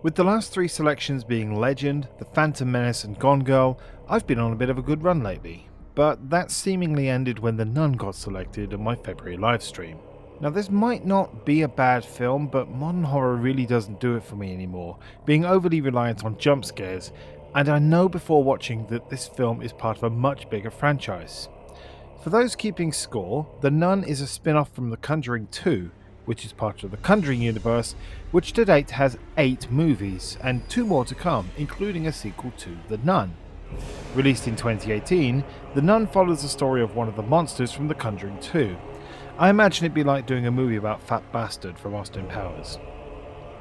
With the last three selections being Legend, The Phantom Menace and Gone Girl, I've been on a bit of a good run lately. But that seemingly ended when The Nun got selected on my February livestream. Now this might not be a bad film, but modern horror really doesn't do it for me anymore, being overly reliant on jump scares, and I know before watching that this film is part of a much bigger franchise. For those keeping score, The Nun is a spin-off from The Conjuring 2, which is part of the Conjuring universe, which to date has 8 movies, and 2 more to come, including a sequel to The Nun. Released in 2018, The Nun follows the story of one of the monsters from The Conjuring 2. I imagine it'd be like doing a movie about Fat Bastard from Austin Powers.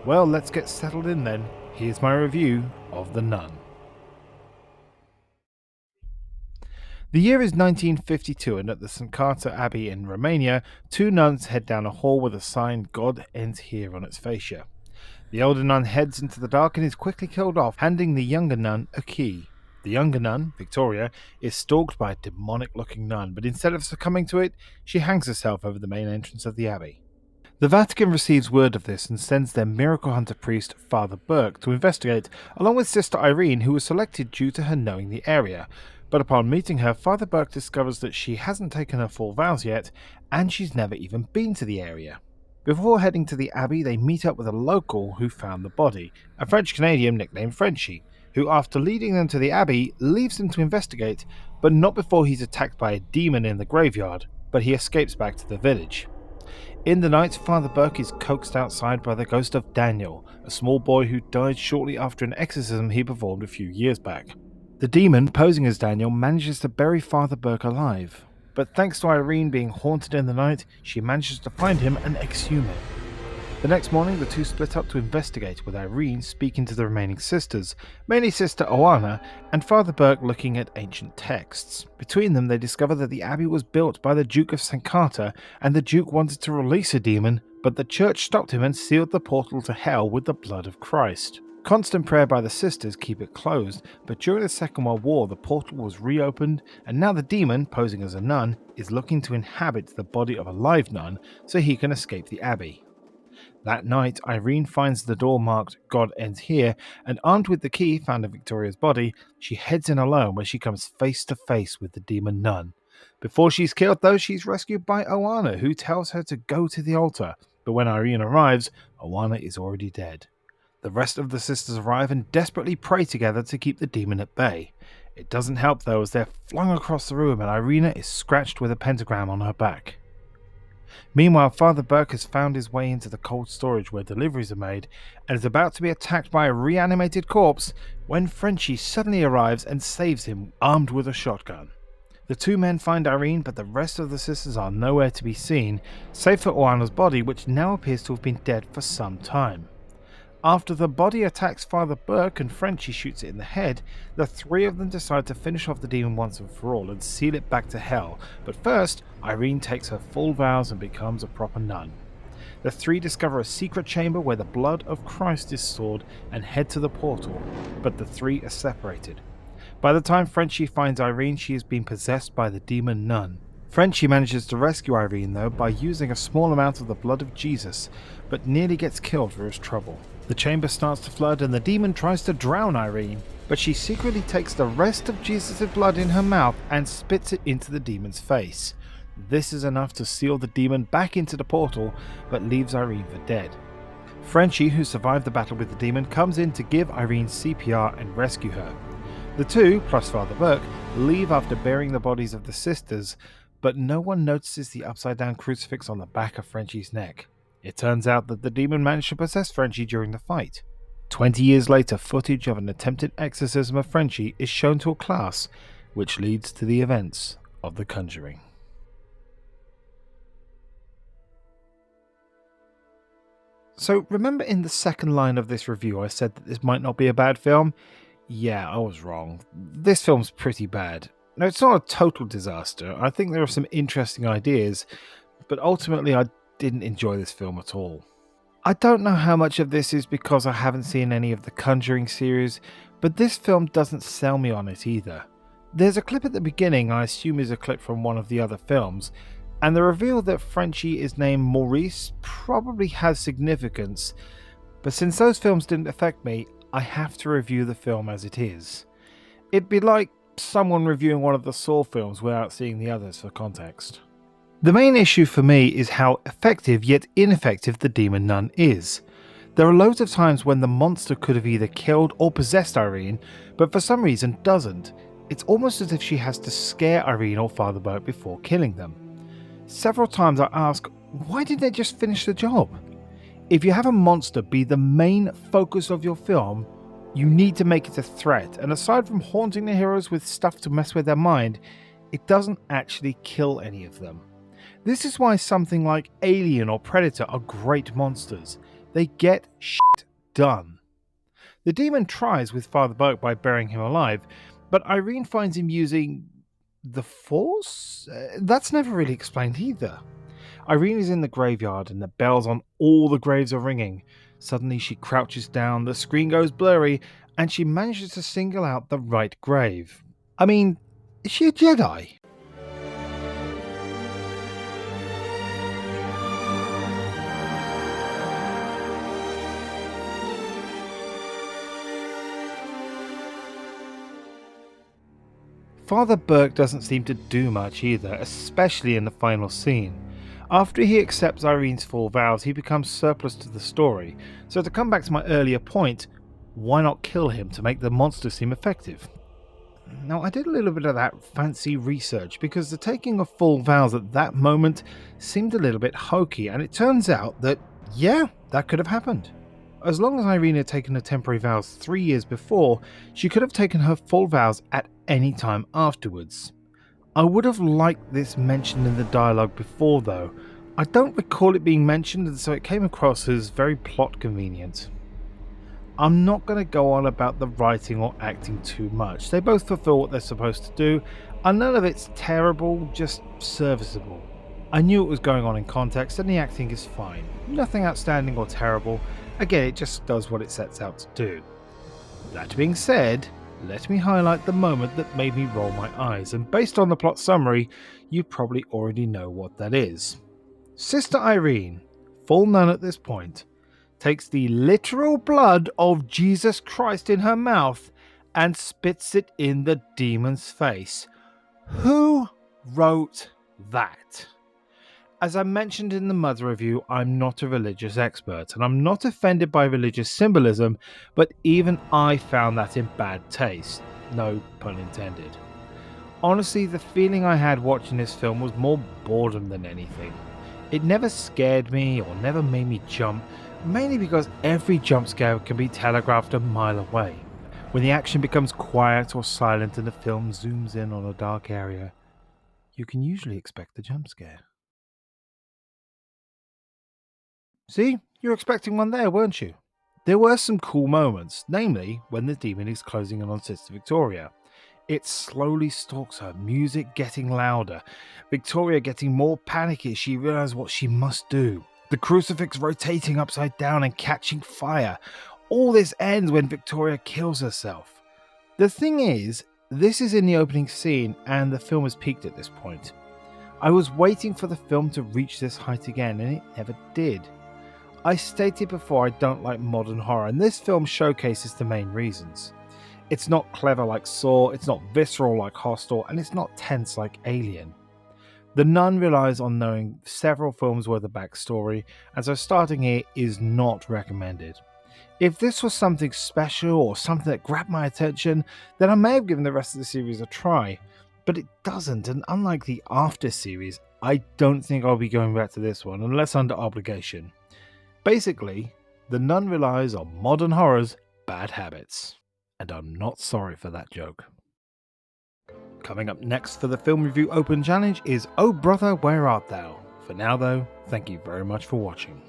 Well, let's get settled in then. Here's my review of The Nun. The year is 1952, and at the St. Carter Abbey in Romania, 2 nuns head down a hall with a sign "God ends here" on its fascia. The older nun heads into the dark and is quickly killed off, handing the younger nun a key. The younger nun, Victoria, is stalked by a demonic-looking nun, but instead of succumbing to it, she hangs herself over the main entrance of the abbey. The Vatican receives word of this and sends their miracle hunter priest, Father Burke, to investigate, along with Sister Irene, who was selected due to her knowing the area. But upon meeting her, Father Burke discovers that she hasn't taken her full vows yet, and she's never even been to the area. Before heading to the abbey, they meet up with a local who found the body, a French-Canadian nicknamed Frenchie, who after leading them to the abbey, leaves them to investigate, but not before he's attacked by a demon in the graveyard, but he escapes back to the village. In the night, Father Burke is coaxed outside by the ghost of Daniel, a small boy who died shortly after an exorcism he performed a few years back. The demon, posing as Daniel, manages to bury Father Burke alive, but thanks to Irene being haunted in the night, she manages to find him and exhume him. The next morning, the two split up to investigate, with Irene speaking to the remaining sisters, mainly Sister Oana, and Father Burke looking at ancient texts. Between them, they discover that the abbey was built by the Duke of St. Carter, and the Duke wanted to release a demon, but the church stopped him and sealed the portal to hell with the blood of Christ. Constant prayer by the sisters keep it closed, but during the Second World War the portal was reopened, and now the demon, posing as a nun, is looking to inhabit the body of a live nun so he can escape the abbey. That night, Irene finds the door marked "God ends here," and armed with the key found in Victoria's body, she heads in alone where she comes face to face with the demon nun. Before she's killed though, she's rescued by Oana, who tells her to go to the altar, but when Irene arrives, Oana is already dead. The rest of the sisters arrive and desperately pray together to keep the demon at bay. It doesn't help though, as they're flung across the room and Irina is scratched with a pentagram on her back. Meanwhile, Father Burke has found his way into the cold storage where deliveries are made and is about to be attacked by a reanimated corpse when Frenchie suddenly arrives and saves him, armed with a shotgun. The 2 men find Irene, but the rest of the sisters are nowhere to be seen, save for Oana's body, which now appears to have been dead for some time. After the body attacks Father Burke and Frenchie shoots it in the head, the 3 of them decide to finish off the demon once and for all and seal it back to hell, but first, Irene takes her full vows and becomes a proper nun. The 3 discover a secret chamber where the blood of Christ is stored and head to the portal, but the 3 are separated. By the time Frenchie finds Irene, she has been possessed by the demon nun. Frenchie manages to rescue Irene though by using a small amount of the blood of Jesus, but nearly gets killed for his trouble. The chamber starts to flood and the demon tries to drown Irene, but she secretly takes the rest of Jesus' blood in her mouth and spits it into the demon's face. This is enough to seal the demon back into the portal, but leaves Irene for dead. Frenchie, who survived the battle with the demon, comes in to give Irene CPR and rescue her. The 2, plus Father Burke, leave after burying the bodies of the sisters, but no one notices the upside-down crucifix on the back of Frenchie's neck. It turns out that the demon managed to possess Frenchie during the fight. 20 years later, footage of an attempted exorcism of Frenchie is shown to a class, which leads to the events of The Conjuring. So remember in the second line of this review I said that this might not be a bad film? Yeah, I was wrong. This film's pretty bad. Now, it's not a total disaster. I think there are some interesting ideas, but ultimately I didn't enjoy this film at all. I don't know how much of this is because I haven't seen any of the Conjuring series, but this film doesn't sell me on it either. There's a clip at the beginning I assume is a clip from one of the other films, and the reveal that Frenchie is named Maurice probably has significance, But since those films didn't affect me, I have to review the film as it is. It'd be like someone reviewing one of the Saw films without seeing the others for context. The main issue for me is how effective yet ineffective the demon nun is. There are loads of times when the monster could have either killed or possessed Irene, but for some reason doesn't. It's almost as if she has to scare Irene or Father Burke before killing them. Several times I ask, why didn't they just finish the job? If you have a monster be the main focus of your film, you need to make it a threat, and aside from haunting the heroes with stuff to mess with their mind, it doesn't actually kill any of them. This is why something like Alien or Predator are great monsters. They get shit done. The demon tries with Father Burke by burying him alive, but Irene finds him using the Force? That's never really explained either. Irene is in the graveyard and the bells on all the graves are ringing. Suddenly she crouches down, the screen goes blurry, and she manages to single out the right grave. I mean, is she a Jedi? Father Burke doesn't seem to do much either, especially in the final scene. After he accepts Irene's full vows, he becomes surplus to the story, so to come back to my earlier point, why not kill him to make the monster seem effective? Now, I did a little bit of that fancy research because the taking of full vows at that moment seemed a little bit hokey, and it turns out that, yeah, that could have happened. As long as Irene had taken her temporary vows 3 years before, she could have taken her full vows at any time afterwards. I would have liked this mentioned in the dialogue before though. I don't recall it being mentioned, and so it came across as very plot convenient. I'm not going to go on about the writing or acting too much. They both fulfill what they're supposed to do, and none of it's terrible, just serviceable. I knew it was going on in context, and the acting is fine. Nothing outstanding or terrible. Again, it just does what it sets out to do. That being said, let me highlight the moment that made me roll my eyes, and based on the plot summary, you probably already know what that is. Sister Irene, full nun at this point, takes the literal blood of Jesus Christ in her mouth and spits it in the demon's face. Who wrote that? As I mentioned in the Mother review, I'm not a religious expert, and I'm not offended by religious symbolism, but even I found that in bad taste. No pun intended. Honestly, the feeling I had watching this film was more boredom than anything. It never scared me or never made me jump, mainly because every jump scare can be telegraphed a mile away. When the action becomes quiet or silent and the film zooms in on a dark area, you can usually expect the jump scare. See, you're expecting one there, weren't you? There were some cool moments, namely when the demon is closing in on Sister Victoria. It slowly stalks her, music getting louder, Victoria getting more panicky as she realizes what she must do. The crucifix rotating upside down and catching fire. All this ends when Victoria kills herself. The thing is, this is in the opening scene and the film has peaked at this point. I was waiting for the film to reach this height again and it never did. I stated before I don't like modern horror, and this film showcases the main reasons. It's not clever like Saw, it's not visceral like Hostel, and it's not tense like Alien. The Nun relies on knowing several films worth of backstory, and so starting here is not recommended. If this was something special or something that grabbed my attention, then I may have given the rest of the series a try, but it doesn't, and unlike the After series, I don't think I'll be going back to this one unless under obligation. Basically, The Nun relies on modern horror's bad habits. And I'm not sorry for that joke. Coming up next for the Film Review Open Challenge is Oh Brother, Where Art Thou? For now though, thank you very much for watching.